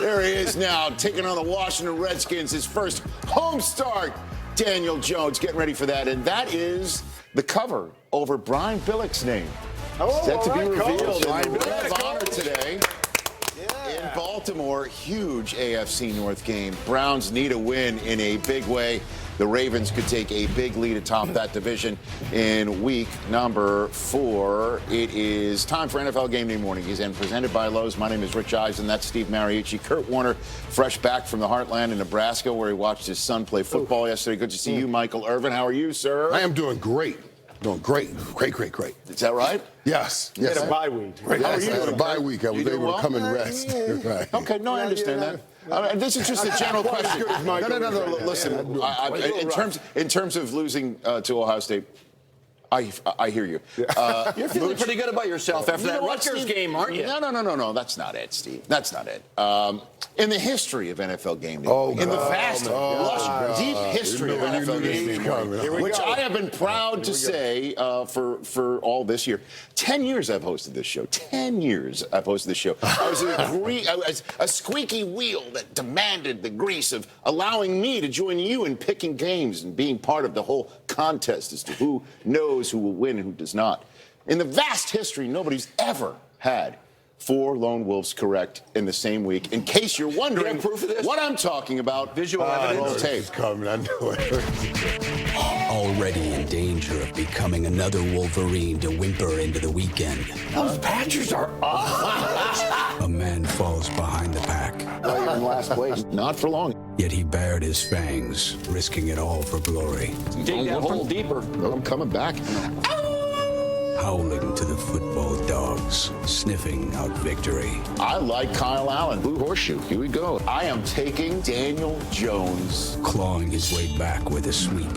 There he is now, taking on the Washington Redskins, his first home start. Daniel Jones getting ready for that, and that is the cover over Brian Billick's name. Set to be revealed in the Red of Honor today. In Baltimore, huge AFC North game. Browns need a win in a big way. The Ravens could take a big lead atop that division in week number 4. It is time for NFL Game Day Morning. He's in presented by Lowe's. My name is Rich Eisen. That's Steve Mariucci. Kurt Warner, fresh back from the heartland in Nebraska, where he watched his son play football yesterday. Good to see you, Michael Irvin. How are you, sir? I am doing great. Doing great. Great. Is that right? Yes. You had a bye week. Right. How are you? I had a bye week. I was able to come and rest. Right. Okay, no, I understand that. This is just a general question. No. Listen, in terms of losing to Ohio State, I hear you. You're feeling pretty good about yourself after that Rutgers game, aren't you? No. That's not it, Steve. That's not it. In the history of NFL Game Day, in the vast, lush, deep history of NFL Game Day, which I have been proud to say for all this year. 10 years I've hosted this show. 10 years I've hosted this show. I was a squeaky wheel that demanded the grease of allowing me to join you in picking games and being part of the whole contest as to who knows who will win and who does not. In the vast history, nobody's ever had 4 lone wolves correct in the same week. In case you're wondering what I'm talking about, visual evidence tape. Coming, I know it. Already in danger of becoming another Wolverine to whimper into the weekend. Those Patriots are awful. A man falls behind the pack. You're in last place. Not for long. Yet he bared his fangs, risking it all for glory. Dig that hole deeper. I'm coming back. Howling to the football dogs, sniffing out victory. I like Kyle Allen. Blue horseshoe. Here we go. I am taking Daniel Jones. Clawing his way back with a sweep.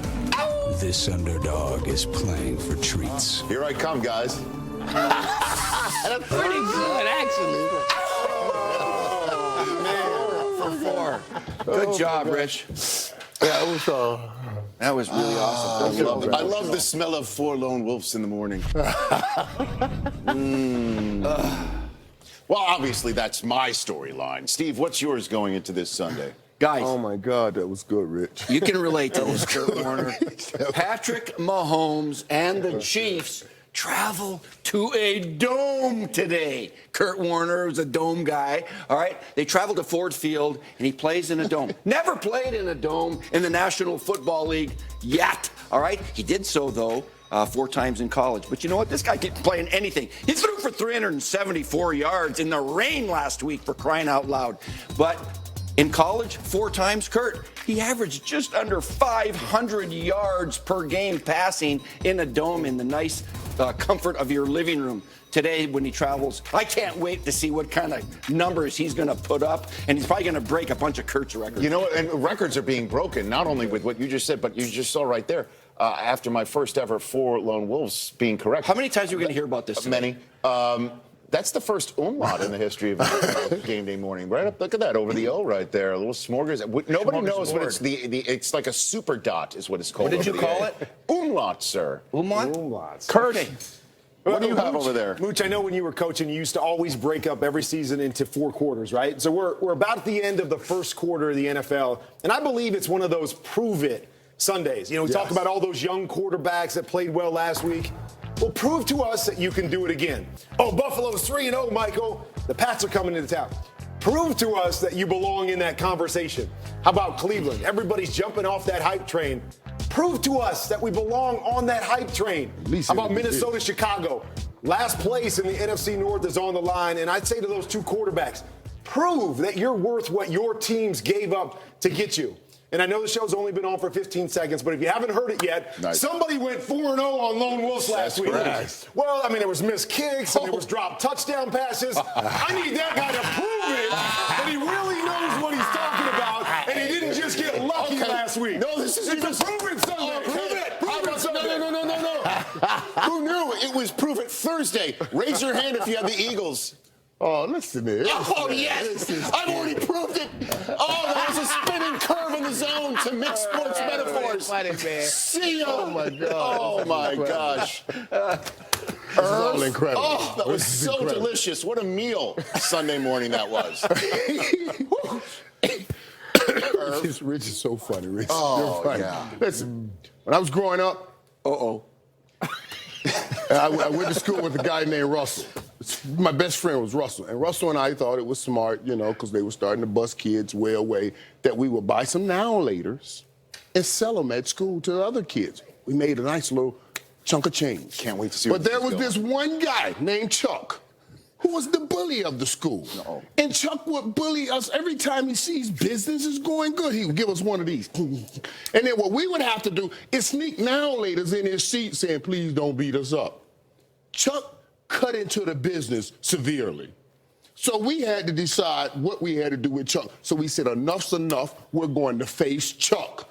This underdog is playing for treats. Here I come, guys. That's pretty good, actually. For 4. Good job, Rich. Yeah, it was That was really awesome. I love the smell of 4 lone wolves in the morning. Well, obviously, that's my storyline. Steve, what's yours going into this Sunday? Guys. Oh, my God, that was good, Rich. You can relate to this, Kurt Warner. Patrick Mahomes and the Chiefs travel to a dome today. Kurt Warner is a dome guy, all right? They travel to Ford Field, and he plays in a dome. Never played in a dome in the National Football League yet, all right? He did so, though, 4 times in college. But you know what? This guy can play in anything. He threw for 374 yards in the rain last week, for crying out loud. But in college, 4 times, Kurt, he averaged just under 500 yards per game passing in a dome in the nice comfort of your living room. Today, when he travels, I can't wait to see what kind of numbers he's going to put up, and he's probably going to break a bunch of Kurt's records. You know what? And records are being broken, not only with what you just said, but you just saw right there, after my first ever 4 lone wolves being correct. How many times are we going to hear about this today? Many. That's the first umlaut in the history of Game Day Morning. Right up, look at that over the O right there. A little smorgasbord. Nobody knows what it's it's like a super dot is what it's called. What did you call it? Umlaut, sir. Umlauts. Kurt, what do you have over there? Mooch, I know when you were coaching, you used to always break up every season into 4 quarters, right? So we're about at the end of the first quarter of the NFL, and I believe it's one of those prove it Sundays. You know, we talk about all those young quarterbacks that played well last week. Well, prove to us that you can do it again. Oh, Buffalo's 3-0, Michael. The Pats are coming into town. Prove to us that you belong in that conversation. How about Cleveland? Everybody's jumping off that hype train. Prove to us that we belong on that hype train. How about Minnesota, Chicago? Last place in the NFC North is on the line, and I'd say to those 2 quarterbacks, prove that you're worth what your teams gave up to get you. And I know the show's only been on for 15 seconds, but if you haven't heard it yet, somebody went 4-0 on lone wolves last week. Nice. Well, I mean, there was missed kicks and there was dropped touchdown passes. I need that guy to prove it that he really knows what he's talking about, and he didn't just get lucky last week. No, this is it's a prove it Sunday. Prove it. Prove it Sunday. No. Who knew it was Prove It Thursday? Raise your hand if you have the Eagles. Oh, listen here. Oh, yes. I've already proved it. Oh, there was a spinning curve in the zone to mix sports metaphors. See ya. Oh, my God. Oh, my gosh. This is all incredible. Oh, that was so delicious. What a meal Sunday morning that was. Rich is so funny, Rich. Oh, You're funny. yeah. Listen, when I was growing up, I went to school with a guy named Russell. My best friend was Russell. And Russell and I thought it was smart, you know, because they were starting to bus kids way away, that we would buy some now-and-laters and sell them at school to the other kids. We made a nice little chunk of change. Can't wait to see But where there this was is this one guy named Chuck who was the bully of the school. And Chuck would bully us every time he sees business is going good. He would give us one of these. And then what we would have to do is sneak now-and-laters in his seat saying, please don't beat us up. Chuck cut into the business severely. So we had to decide what we had to do with Chuck. So we said, enough's enough. We're going to face Chuck.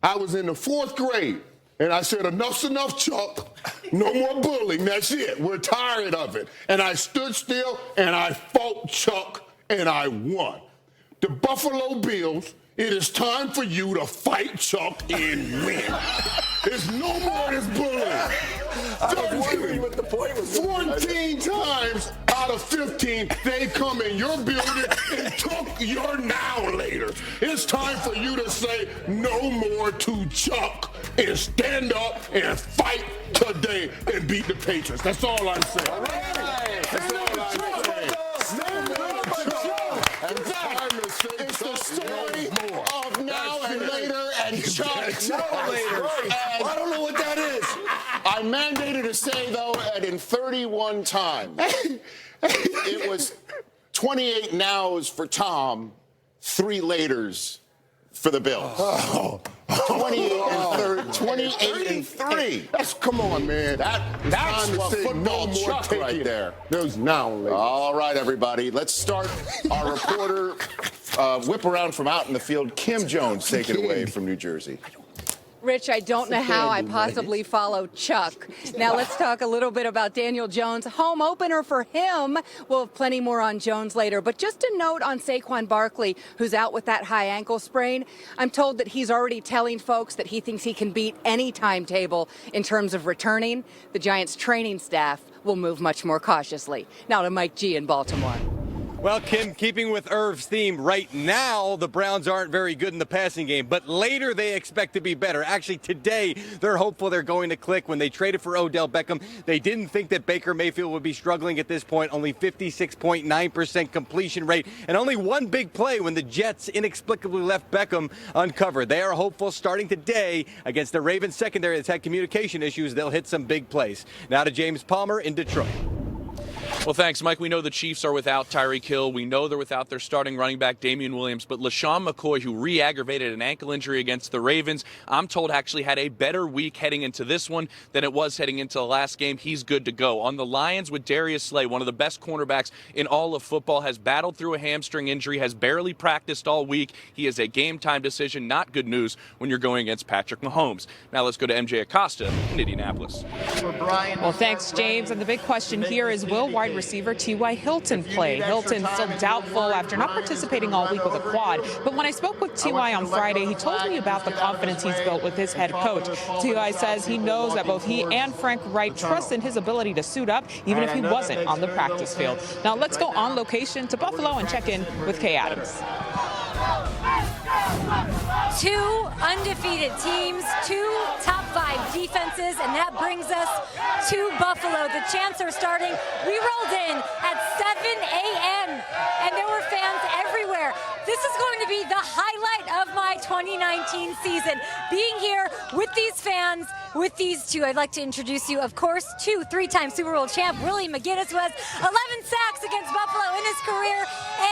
I was in the 4th grade. And I said, enough's enough, Chuck. No more bullying. That's it. We're tired of it. And I stood still, and I fought Chuck, and I won. The Buffalo Bills, it is time for you to fight Chuck and win. There's no more of this bullying. I was wondering what the point was. 14 times out of 15, they come in your building and took your now-later. It's time for you to say no more to Chuck and stand up and fight today and beat the Patriots. That's all I'm saying. All right. That's all I'm saying. It's the story of now and later and Chuck. I don't know what that is. I mandated to say, though, that in 31 times, it was 28 nows for Tom, 3 laters for the Bills. 28 and 3. That's, come on, man. That's a football Chuck right there. There's now later. All right, everybody. Let's start our reporter whip around from out in the field. Kim Jones, take it away from New Jersey. Rich, I don't know how I possibly follow Chuck. Now let's talk a little bit about Daniel Jones. Home opener for him. We'll have plenty more on Jones later. But just a note on Saquon Barkley, who's out with that high ankle sprain. I'm told that he's already telling folks that he thinks he can beat any timetable in terms of returning. The Giants' training staff will move much more cautiously. Now to Mike G in Baltimore. Well, Kim, keeping with Irv's theme, right now the Browns aren't very good in the passing game, but later they expect to be better. Actually, today they're hopeful they're going to click. When they traded for Odell Beckham, they didn't think that Baker Mayfield would be struggling at this point. Only 56.9% completion rate and only one big play when the Jets inexplicably left Beckham uncovered. They are hopeful starting today against the Ravens secondary that's had communication issues. They'll hit some big plays. Now to James Palmer in Detroit. Well, thanks, Mike. We know the Chiefs are without Tyreek Hill. We know they're without their starting running back, Damian Williams. But LaShawn McCoy, who re-aggravated an ankle injury against the Ravens, I'm told actually had a better week heading into this one than it was heading into the last game. He's good to go. On the Lions with Darius Slay, one of the best cornerbacks in all of football, has battled through a hamstring injury, has barely practiced all week. He is a game-time decision. Not good news when you're going against Patrick Mahomes. Now let's go to MJ Acosta in Indianapolis. Well, thanks, James. And the big question here is, will wide receiver T.Y. Hilton play? Hilton still doubtful after not participating all week with a quad. But when I spoke with T.Y. on Friday, he told me about the confidence he's built with his head coach. T.Y. says he knows that both he and Frank Wright trust in his ability to suit up, even if he wasn't on the practice field. Now let's go on location to Buffalo and check in with Kay Adams. 2 undefeated teams, 2 top 5 defenses, and that brings us to Buffalo. The chants are starting. We rolled in at 7 a.m. and there were fans everywhere. This is going to be the highlight of my 2019 season. Being here with these fans, with these 2. I'd like to introduce you, of course, 2 3-time Super Bowl champ Willie McGinnis, who has 11 sacks against Buffalo in his career,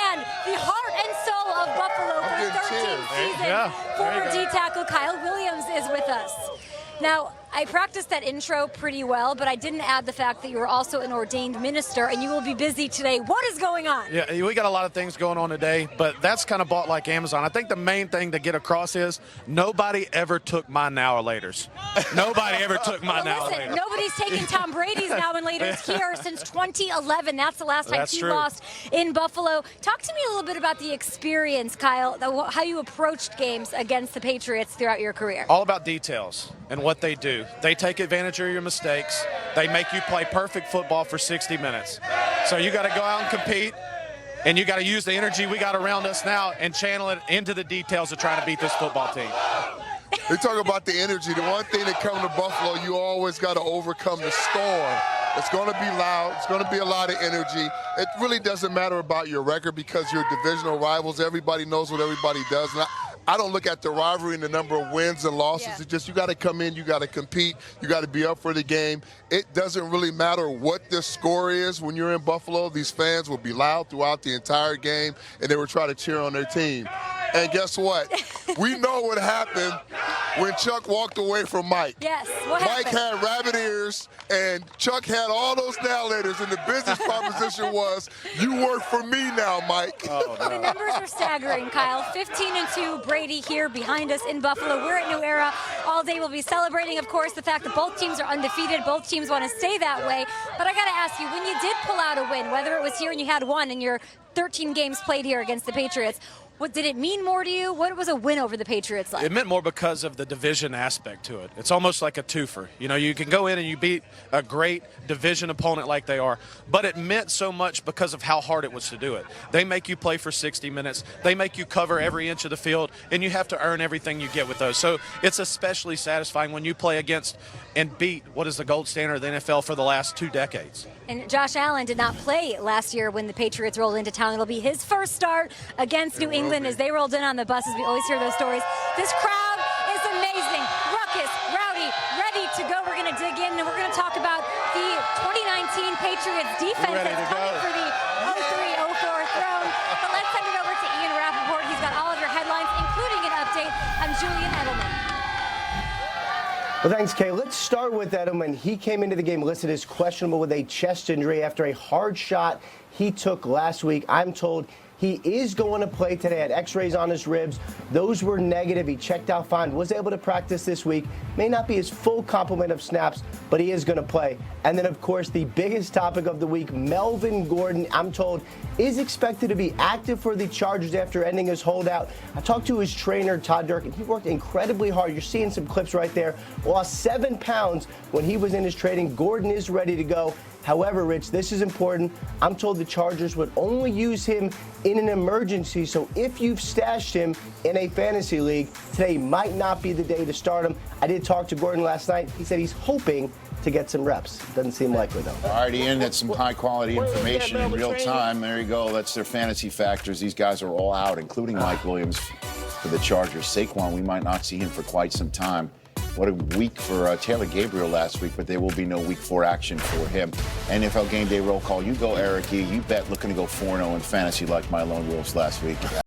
and the heart and soul of Buffalo for the 13th season. Former D-tackle Kyle Williams is with us. Now, I practiced that intro pretty well, but I didn't add the fact that you are also an ordained minister and you will be busy today. What is going on? Yeah, we got a lot of things going on today, but that's kind of bought like Amazon. I think the main thing to get across is nobody ever took my now or laters. Nobody ever took my now or Listen, laters. nobody's taken Tom Brady's now and laters here since 2011. That's the last time he lost in Buffalo. Talk to me a little bit about the experience, Kyle, how you approached games against the Patriots throughout your career. All about details and what they do. They take advantage of your mistakes. They make you play perfect football for 60 minutes. So you got to go out and compete. And you got to use the energy we got around us now and channel it into the details of trying to beat this football team. They talk about the energy. The one thing that comes to Buffalo, you always got to overcome the storm. It's going to be loud. It's going to be a lot of energy. It really doesn't matter about your record because you're divisional rivals. Everybody knows what everybody does. And I don't look at the rivalry and the number of wins and losses. Yeah. It's just you got to come in, you got to compete, you got to be up for the game. It doesn't really matter what the score is when you're in Buffalo. These fans will be loud throughout the entire game, and they will try to cheer on their team. And guess what? We know what happened when Chuck walked away from Mike. Yes, what Mike happened? had rabbit ears, and Chuck had all those narrators, and the business proposition was, you work for me now, Mike. The numbers are staggering, Kyle. 15-2, Brady here behind us in Buffalo. We're at New Era. All day we'll be celebrating, of course, the fact that both teams are undefeated. Both teams want to stay that way. But I got to ask you, when you did pull out a win, whether it was here and you had one in your 13 games played here against the Patriots, what did it mean more to you? What was a win over the Patriots like? It meant more because of the division aspect to it. It's almost like a twofer. You know, you can go in and you beat a great division opponent like they are, but it meant so much because of how hard it was to do it. They make you play for 60 minutes. They make you cover every inch of the field, and you have to earn everything you get with those. So it's especially satisfying when you play against and beat what is the gold standard of the NFL for the last 2 decades. And Josh Allen did not play last year when the Patriots rolled into town. It'll be his first start against New England as they rolled in on the buses. We always hear those stories. This crowd is amazing. Ruckus, rowdy, ready to go. We're going to dig in and we're going to talk about the 2019 Patriots defense that's coming for the 03-04 throne. But let's send it over to Ian Rappaport. He's got all of your headlines, including an update on Julian Edelman. Well, thanks, Kay. Let's start with Edelman. He came into the game listed as questionable with a chest injury after a hard shot he took last week. I'm told he is going to play today. Had x-rays on his ribs. Those were negative. He checked out fine, was able to practice this week. May not be his full complement of snaps, but he is going to play. And then, of course, the biggest topic of the week, Melvin Gordon, I'm told, is expected to be active for the Chargers after ending his holdout. I talked to his trainer, Todd Durkin. He worked incredibly hard. You're seeing some clips right there. Lost 7 pounds when he was in his training. Gordon is ready to go. However, Rich, this is important. I'm told the Chargers would only use him in an emergency. So if you've stashed him in a fantasy league, today might not be the day to start him. I did talk to Gordon last night. He said he's hoping to get some reps. Doesn't seem likely, though. All right, Ian, that's some high-quality information in real time. There you go. That's their fantasy factors. These guys are all out, including Mike Williams for the Chargers. Saquon, we might not see him for quite some time. What a week for Taylor Gabriel last week, but there will be no Week 4 action for him. NFL Game Day roll call. You go, Eric E. You bet looking to go 4-0 in fantasy like my Lone Wolves last week.